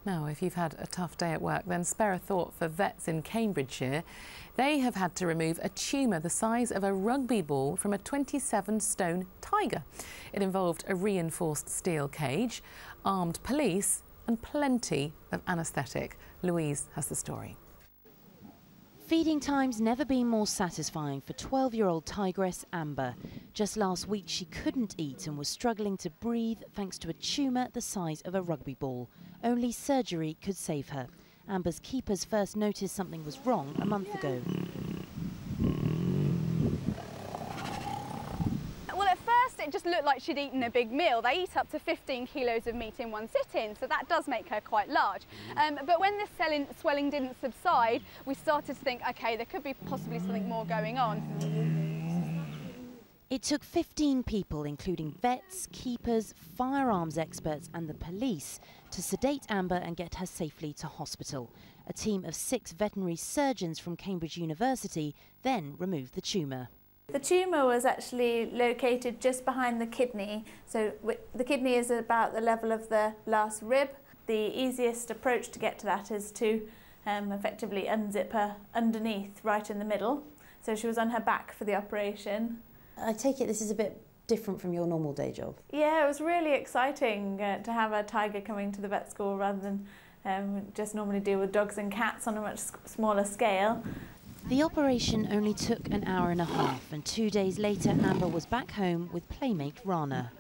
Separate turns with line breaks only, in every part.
Now, if you've had a tough day at work, then spare a thought for vets in Cambridgeshire. They have had to remove a tumour the size of a rugby ball from a 27-stone tiger. It involved a reinforced steel cage, armed police and plenty of anaesthetic. Louise has the story.
Feeding time's never been more satisfying for 12-year-old tigress Amber. Just last week she couldn't eat and was struggling to breathe thanks to a tumour the size of a rugby ball. Only surgery could save her. Amber's keepers first noticed something was wrong a month ago.
Well, at first it just looked like she'd eaten a big meal. They eat up to 15 kilos of meat in one sitting, so that does make her quite large. But when the swelling didn't subside, we started to think, OK, there could be possibly something more going on.
It took 15 people, including vets, keepers, firearms experts and the police, to sedate Amber and get her safely to hospital. A team of 6 veterinary surgeons from Cambridge University then removed the tumour.
The tumour was actually located just behind the kidney, so the kidney is about the level of the last rib. The easiest approach to get to that is to effectively unzip her underneath, right in the middle. So she was on her back for the operation.
I take it this is a bit different from your normal day job?
Yeah, it was really exciting to have a tiger coming to the vet school rather than just normally deal with dogs and cats on a much smaller scale.
The operation only took an hour and a half, and 2 days later Amber was back home with playmate Rana.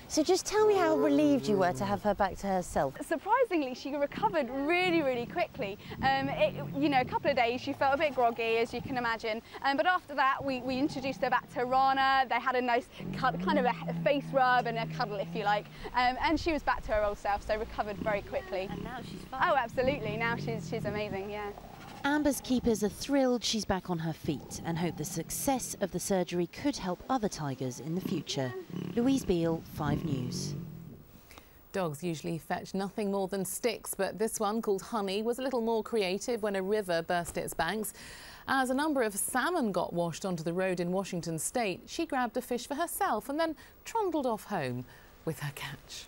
So just tell me how relieved you were to have her back to herself.
Surprisingly, she recovered really, really quickly. A couple of days she felt a bit groggy, as you can imagine. But after that, we introduced her back to Rana. They had a nice kind of a face rub and a cuddle, if you like. And she was back to her old self, so recovered very quickly.
And now she's fine.
Oh, absolutely. Now she's amazing, yeah.
Amber's keepers are thrilled she's back on her feet and hope the success of the surgery could help other tigers in the future. Louise Beale, 5 News.
Dogs usually fetch nothing more than sticks, but this one, called Honey, was a little more creative when a river burst its banks. As a number of salmon got washed onto the road in Washington state, she grabbed a fish for herself and then trundled off home with her catch.